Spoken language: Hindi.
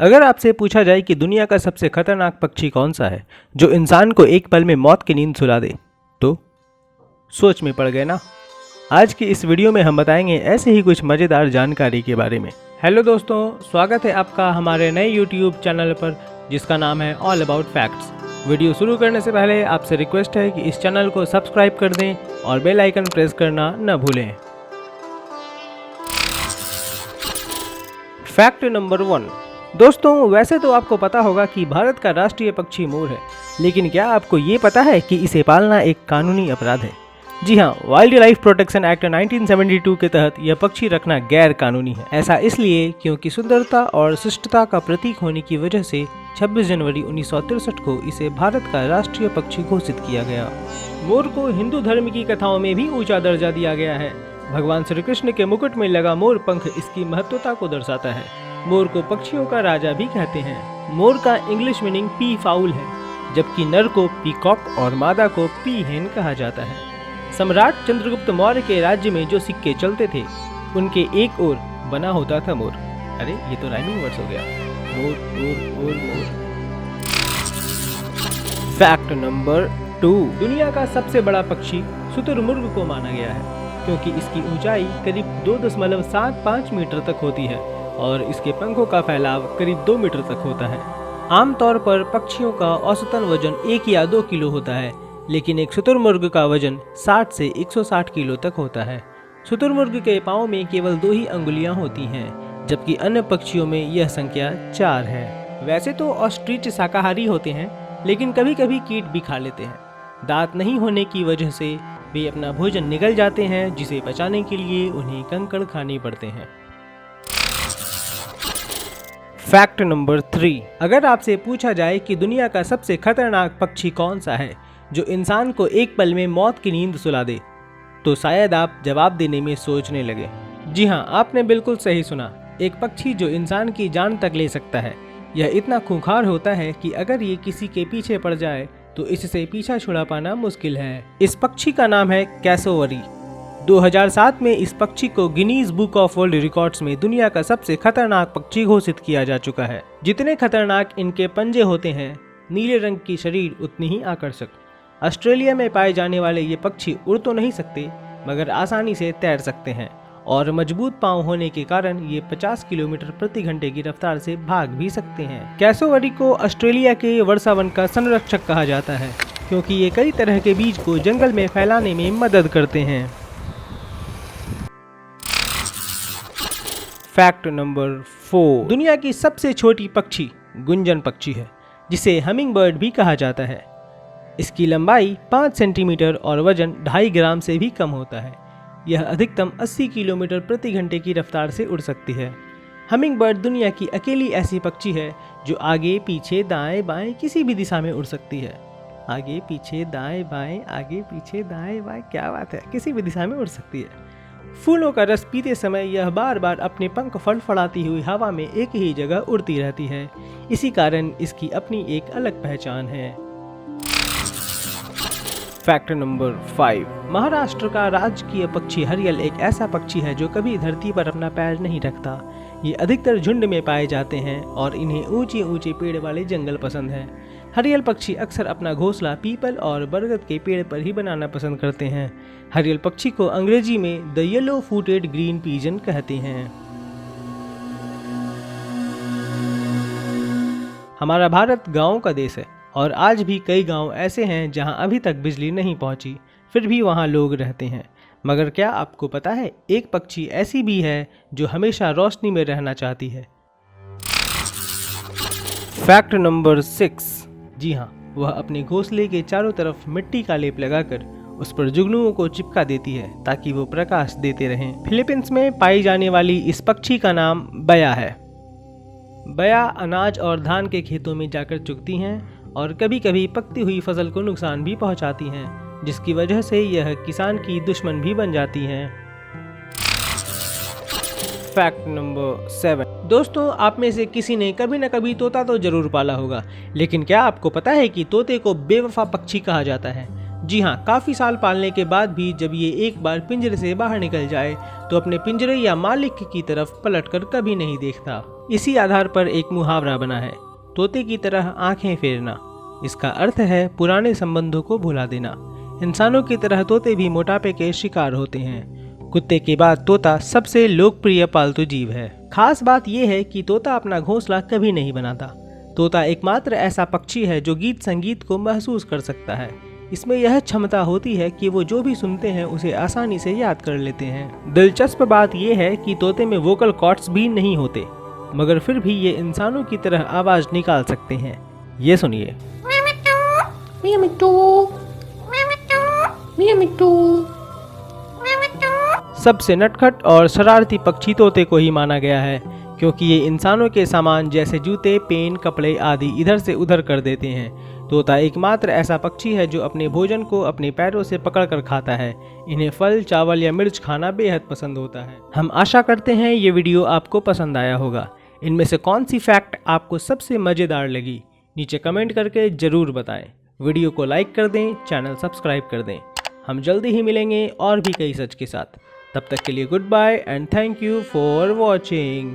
अगर आपसे पूछा जाए कि दुनिया का सबसे खतरनाक पक्षी कौन सा है जो इंसान को एक पल में मौत की नींद सुला दे, तो सोच में पड़ गए ना। आज की इस वीडियो में हम बताएंगे ऐसे ही कुछ मज़ेदार जानकारी के बारे में। हेलो दोस्तों, स्वागत है आपका हमारे नए यूट्यूब चैनल पर जिसका नाम है ऑल अबाउट फैक्ट्स। वीडियो शुरू करने से पहले आपसे रिक्वेस्ट है कि इस चैनल को सब्सक्राइब कर दें और बेल आइकन प्रेस करना न भूलें। Fact number 1। दोस्तों, वैसे तो आपको पता होगा कि भारत का राष्ट्रीय पक्षी मोर है, लेकिन क्या आपको ये पता है कि इसे पालना एक कानूनी अपराध है? जी हाँ, वाइल्ड लाइफ प्रोटेक्शन एक्ट 1972 के तहत यह पक्षी रखना गैर कानूनी है। ऐसा इसलिए क्योंकि सुंदरता और शिष्टता का प्रतीक होने की वजह से 26 जनवरी 1963 को इसे भारत का राष्ट्रीय पक्षी घोषित किया गया। मोर को हिंदू धर्म की कथाओं में भी ऊंचा दर्जा दिया गया है। भगवान श्री कृष्ण के मुकुट में लगा मोर पंख इसकी महत्वता को दर्शाता है। मोर को पक्षियों का राजा भी कहते हैं। मोर का इंग्लिश मीनिंग पी फाउल है, जबकि नर को पीकॉक और मादा को पी हेन कहा जाता है। सम्राट चंद्रगुप्त मौर्य के राज्य में जो सिक्के चलते थे उनके एक ओर बना होता था मोर। अरे ये तो राइमिंग वर्ड्स हो गया। More more more more. Fact number 2। दुनिया का सबसे बड़ा पक्षी शुतुरमुर्ग को माना गया है क्योंकि इसकी ऊंचाई करीब 2.75 मीटर तक होती है और इसके पंखों का फैलाव करीब 2 मीटर तक होता है। आमतौर पर पक्षियों का औसतन वजन 1 या 2 किलो होता है, लेकिन एक शुतुरमुर्ग का वजन 60 से 160 किलो तक होता है। शुतुरमुर्ग के पाँव में केवल 2 ही अंगुलियां होती हैं, जबकि अन्य पक्षियों में यह संख्या 4 है। वैसे तो ऑस्ट्रिच शाकाहारी होते हैं, लेकिन कभी कभी कीट भी खा लेते हैं। दांत नहीं होने की वजह से वे अपना भोजन निगल जाते हैं, जिसे बचाने के लिए उन्हें कंकड़ खाने पड़ते हैं। Fact number 3। अगर आपसे पूछा जाए कि दुनिया का सबसे खतरनाक पक्षी कौन सा है जो इंसान को एक पल में मौत की नींद सुला दे, तो शायद आप जवाब देने में सोचने लगे। जी हाँ, आपने बिल्कुल सही सुना। एक पक्षी जो इंसान की जान तक ले सकता है। यह इतना खूंखार होता है कि अगर ये किसी के पीछे पड़ जाए तो इससे पीछा छुड़ा पाना मुश्किल है। इस पक्षी का नाम है कैसोवरी। 2007 में इस पक्षी को Guinness book of world records में दुनिया का सबसे खतरनाक पक्षी घोषित किया जा चुका है। जितने खतरनाक इनके पंजे होते हैं, नीले रंग की शरीर उतनी ही आकर्षक। ऑस्ट्रेलिया में पाए जाने वाले ये पक्षी उड़ तो नहीं सकते, मगर आसानी से तैर सकते हैं और मजबूत पांव होने के कारण ये 50 किलोमीटर प्रति घंटे की रफ्तार से भाग भी सकते हैं। कैसोवरी को ऑस्ट्रेलिया के वर्षावन का संरक्षक कहा जाता है क्योंकि ये कई तरह के बीज को जंगल में फैलाने में मदद करते हैं। Fact number 4। दुनिया की सबसे छोटी पक्षी गुंजन पक्षी है, जिसे हमिंग बर्ड भी कहा जाता है। इसकी लंबाई 5 सेंटीमीटर और वजन 2.5 ग्राम से भी कम होता है। यह अधिकतम 80 किलोमीटर प्रति घंटे की रफ्तार से उड़ सकती है। हमिंग बर्ड दुनिया की अकेली ऐसी पक्षी है जो आगे पीछे दाएं बाएं किसी भी दिशा में उड़ सकती है। आगे पीछे दाएं बाएं, आगे पीछे दाएं बाएं, क्या बात है, किसी भी दिशा में उड़ सकती है। फूलों का रस पीते समय यह बार बार अपने पंख फड़फड़ाती हुई हवा में एक ही जगह उड़ती रहती है। इसी कारण इसकी अपनी एक अलग पहचान है। Fact number 5। महाराष्ट्र का राजकीय पक्षी हरियल एक ऐसा पक्षी है जो कभी धरती पर अपना पैर नहीं रखता। ये अधिकतर झुंड में पाए जाते हैं और इन्हें ऊंचे ऊंचे पेड़ वाले जंगल पसंद है। हरियल पक्षी अक्सर अपना घोंसला पीपल और बरगद के पेड़ पर ही बनाना पसंद करते हैं। हरियल पक्षी को अंग्रेजी में the yellow footed green pigeon कहते हैं। हमारा भारत गाँव का देश है और आज भी कई गांव ऐसे हैं जहां अभी तक बिजली नहीं पहुंची, फिर भी वहां लोग रहते हैं। मगर क्या आपको पता है, एक पक्षी ऐसी भी है जो हमेशा रोशनी में रहना चाहती है। Fact number 6। जी हाँ, वह अपने घोंसले के चारों तरफ मिट्टी का लेप लगाकर उस पर जुगनुओं को चिपका देती है ताकि वो प्रकाश देते रहें। फिलीपींस में पाई जाने वाली इस पक्षी का नाम बया है। बया अनाज और धान के खेतों में जाकर चुगती हैं और कभी कभी पकती हुई फसल को नुकसान भी पहुंचाती हैं, जिसकी वजह से यह किसान की दुश्मन भी बन जाती हैं। Fact number 7। दोस्तों, आप में से किसी ने कभी न कभी तोता तो जरूर पाला होगा, लेकिन क्या आपको पता है कि तोते को बेवफा पक्षी कहा जाता है? जी हाँ, काफ़ी साल पालने के बाद भी जब ये एक बार पिंजरे से बाहर निकल जाए तो अपने पिंजरे या मालिक की तरफ पलटकर कभी नहीं देखता। इसी आधार पर एक मुहावरा बना है, तोते की तरह आंखें फेरना। इसका अर्थ है पुराने संबंधों को भुला देना। इंसानों की तरह तोते भी मोटापे के शिकार होते हैं। कुत्ते के बाद तोता सबसे लोकप्रिय पालतू जीव है। खास बात यह है कि तोता अपना घोंसला कभी नहीं बनाता। तोता एकमात्र ऐसा पक्षी है जो गीत संगीत को महसूस कर सकता है। इसमें यह क्षमता होती है कि वो जो भी सुनते हैं उसे आसानी से याद कर लेते हैं। दिलचस्प बात यह है कि तोते में वोकल कॉर्ड्स भी नहीं होते, मगर फिर भी ये इंसानों की तरह आवाज निकाल सकते हैं। ये सुनिए। सबसे नटखट और शरारती पक्षी तोते को ही माना गया है, क्योंकि ये इंसानों के सामान जैसे जूते, पेन, कपड़े आदि इधर से उधर कर देते हैं। तोता एकमात्र ऐसा पक्षी है जो अपने भोजन को अपने पैरों से पकड़कर खाता है। इन्हें फल, चावल या मिर्च खाना बेहद पसंद होता है। हम आशा करते हैं ये वीडियो आपको पसंद आया होगा। इनमें से कौन सी फैक्ट आपको सबसे मज़ेदार लगी, नीचे कमेंट करके ज़रूर बताएं। वीडियो को लाइक कर दें, चैनल सब्सक्राइब कर दें। हम जल्दी ही मिलेंगे और भी कई सच के साथ। तब तक के लिए good bye and thank you for watching.